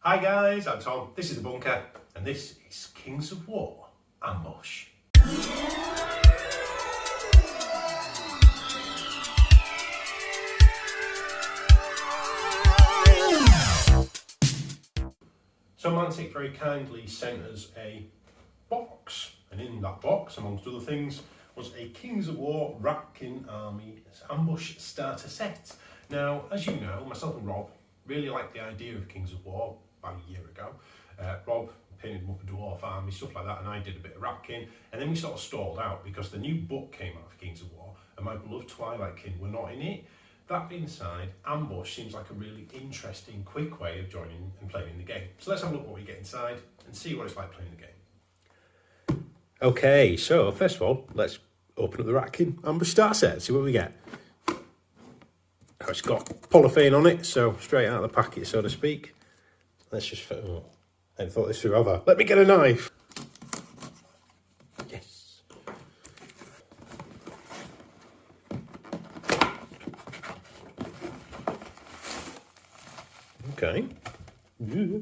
Hi guys, I'm Tom, this is The Bunker, and this is Kings of War Ambush. So Mantic very kindly sent us a box, and in that box, amongst other things, was a Kings of War Ratkin Army Ambush starter set. Now, as you know, myself and Rob really liked the idea of Kings of War about a year ago. Rob painted them up a dwarf army, stuff like that, and I did a bit of Ratkin, and then we sort of stalled out because the new book came out for Kings of War, and my beloved Twilight Kin were not in it. That being said, Ambush seems like a really interesting, quick way of joining and playing the game. So let's have a look what we get inside and see what it's like playing the game. Okay, so first of all, let's open up the Ratkin Ambush starter set, see what we get. Oh, it's got polythene on it, so straight out of the packet, so to speak. Let's just... Oh, I hadn't thought this through either. Let me get a knife. Yes. Okay. Yeah.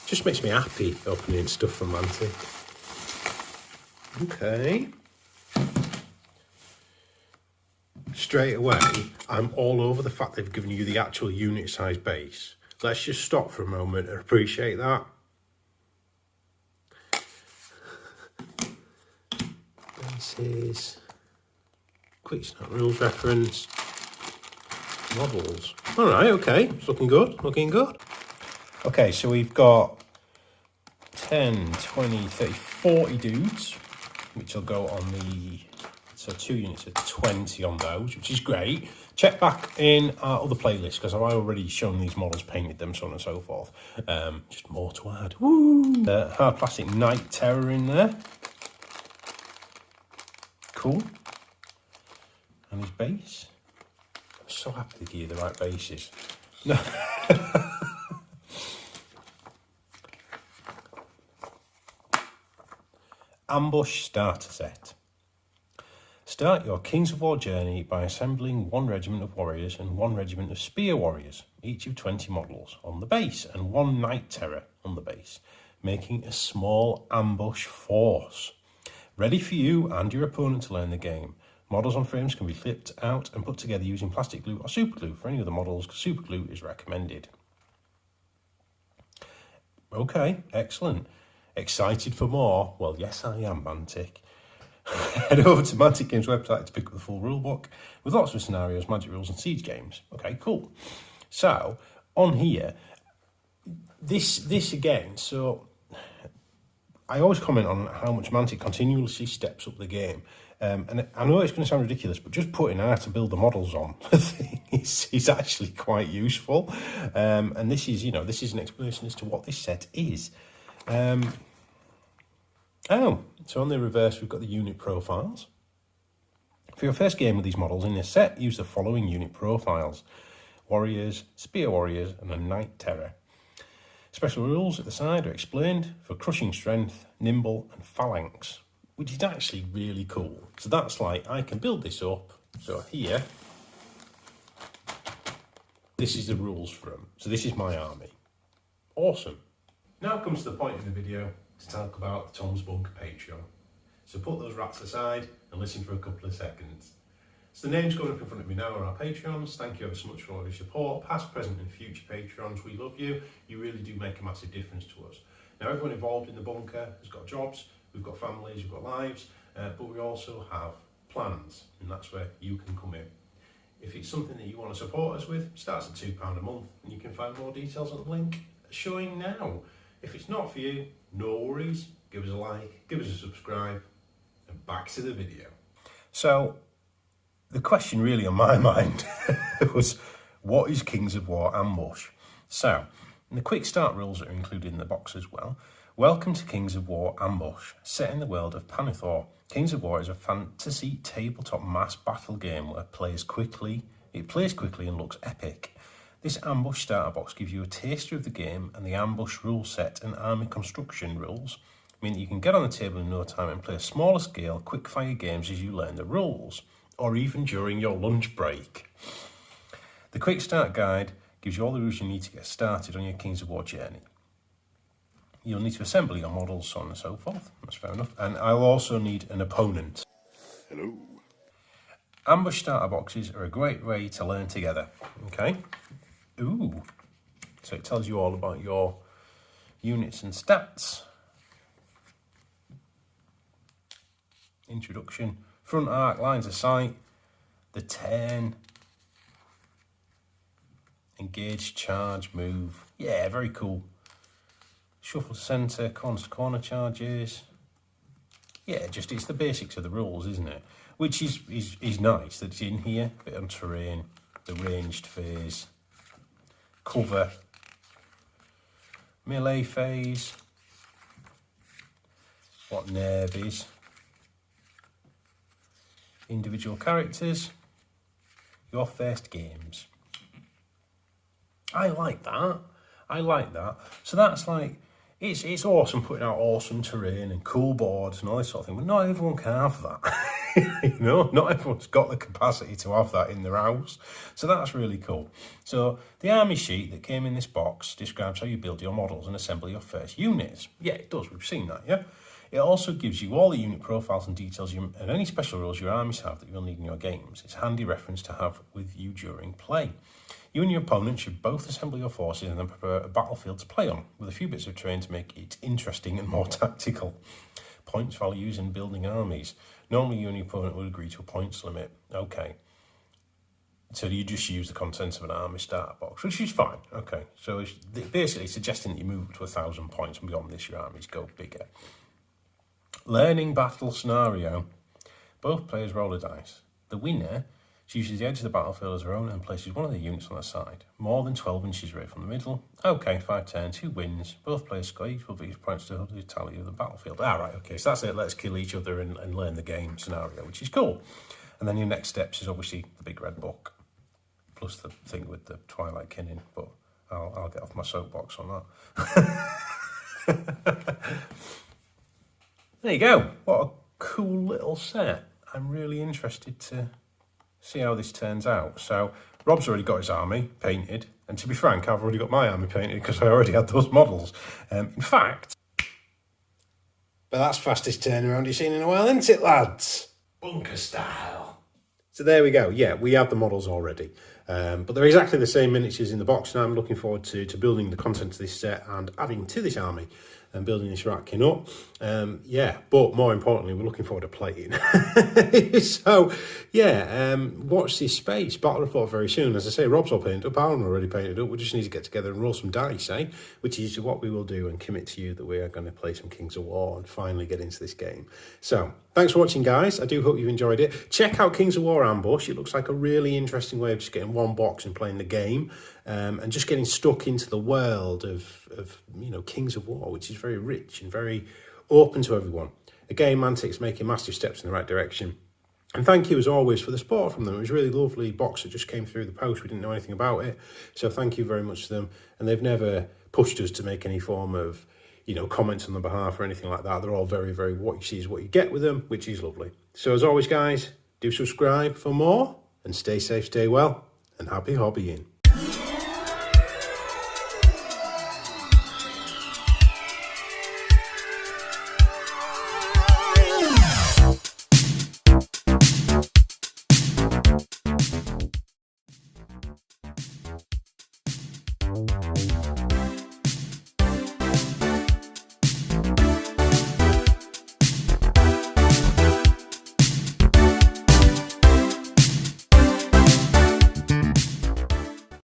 Just makes me happy opening stuff from Mantic. Okay. Straight away, I'm all over the fact they've given you the actual unit size base. Let's just stop for a moment and appreciate that. Bases. Quick start rules reference. Models. Alright, okay. It's looking good. Looking good. Okay, so we've got 10, 20, 30, 40 dudes, which will go on the, so 2 units of 20 on those, which is great. Check back in our other playlist, because I've already shown these models, painted them, so on and so forth. Just more to add. Woo! Hard plastic Night Terror in there. Cool. And his base. I'm so happy to give you the right bases. No. Ambush starter set. Start your Kings of War journey by assembling 1 regiment of warriors and 1 regiment of spear warriors, each of 20 models, on the base, and 1 Night Terror on the base, making a small ambush force. Ready for you and your opponent to learn the game. Models on frames can be flipped out and put together using plastic glue or super glue. For any other models, super glue is recommended. Okay, excellent. Excited for more? Well, yes, I am, Mantic. Head over to Mantic Games' website to pick up the full rulebook with lots of scenarios, magic rules, and siege games. Okay, cool. So, on here, this again, so I always comment on how much Mantic continuously steps up the game. And I know it's going to sound ridiculous, but just putting how to build the models on the thing is actually quite useful. And this is, this is an explanation as to what this set is. So on the reverse, we've got the unit profiles. For your first game with these models in this set, use the following unit profiles: warriors, spear warriors, and a Night Terror. Special rules at the side are explained for crushing strength, nimble, and phalanx, which is actually really cool. So that's like, I can build this up. So here, this is the rules for them. So this is my army. Awesome. Now comes the point in the video to talk about the Tom's Bunker Patreon. So put those rats aside and listen for a couple of seconds. So the names going up in front of me now are our Patreons. Thank you ever so much for all your support, past, present and future Patreons. We love you. You really do make a massive difference to us. Now everyone involved in the bunker has got jobs, we've got families, we've got lives, but we also have plans, and that's where you can come in. If it's something that you want to support us with, it starts at £2 a month, and you can find more details on the link showing now. If it's not for you, no worries, give us a like, give us a subscribe, and back to the video. So, the question really on my mind was, what is Kings of War Ambush? So, the quick start rules are included in the box as well. Welcome to Kings of War Ambush, set in the world of Panithor. Kings of War is a fantasy tabletop mass battle game where it plays quickly and looks epic. This ambush starter box gives you a taster of the game and the ambush rule set and army construction rules mean that you can get on the table in no time and play smaller scale, quick-fire games as you learn the rules, or even during your lunch break. The Quick Start Guide gives you all the rules you need to get started on your Kings of War journey. You'll need to assemble your models, so on and so forth. That's fair enough. And I'll also need an opponent. Hello. Ambush starter boxes are a great way to learn together. Okay. Ooh. So it tells you all about your units and stats. Introduction. Front arc, lines of sight. The turn. Engage, charge, move. Yeah, very cool. Shuffle centre, corner to corner charges. Yeah, just it's the basics of the rules, isn't it? Which is nice that it's in here. Bit on terrain, the ranged phase, cover, melee phase, what nerve is, individual characters, your first games. I like that. I like that. So that's like, it's awesome putting out awesome terrain and cool boards and all this sort of thing, but not everyone can have that. You know, not everyone's got the capacity to have that in their house. So that's really cool. So the army sheet that came in this box describes how you build your models and assemble your first units. Yeah, it does. We've seen that, yeah? It also gives you all the unit profiles and details and any special rules your armies have that you'll need in your games. It's a handy reference to have with you during play. You and your opponent should both assemble your forces and then prepare a battlefield to play on, with a few bits of terrain to make it interesting and more tactical. Points values in building armies. Normally you and your opponent would agree to a points limit. Okay. So you just use the contents of an army starter box, which is fine. Okay. So it's basically suggesting that you move up to 1,000 points and beyond this your armies go bigger. Learning battle scenario. Both players roll a dice. The winner chooses the edge of the battlefield as her own and places one of the units on the side, more than 12 inches away from the middle. Okay, 5 turns, who wins? Both players score equal victory points to the tally of the battlefield. Right, okay, so that's it. Let's kill each other and learn the game scenario, which is cool. And then your next steps is obviously the big red book, plus the thing with the Twilight Kinning, but I'll get off my soapbox on that. There you go. What a cool little set. I'm really interested to see how this turns out. So Rob's already got his army painted, and to be frank, I've already got my army painted because I already had those models. In fact, but that's fastest turnaround you've seen in a while, isn't it, lads? Bunker style. So there we go. Yeah, we have the models already, but they're exactly the same miniatures in the box, and I'm looking forward to building the content of this set and adding to this army and building this Ratkin up. Yeah, but more importantly, we're looking forward to playing. So, yeah, watch this space. Battle report very soon. As I say, Rob's all painted up. I'm already painted up. We just need to get together and roll some dice, eh? Which is what we will do, and commit to you that we are going to play some Kings of War and finally get into this game. So, thanks for watching, guys. I do hope you've enjoyed it. Check out Kings of War Ambush. It looks like a really interesting way of just getting one box and playing the game, and just getting stuck into the world of you know, Kings of War, which is very rich and very open to everyone. Again, Mantic's making massive steps in the right direction. And thank you, as always, for the support from them. It was a really lovely box that just came through the post. We didn't know anything about it. So thank you very much to them. And they've never pushed us to make any form of, you know, comments on their behalf or anything like that. They're all very, very, what you see is what you get with them, which is lovely. So as always, guys, do subscribe for more, and stay safe, stay well, and happy hobbying.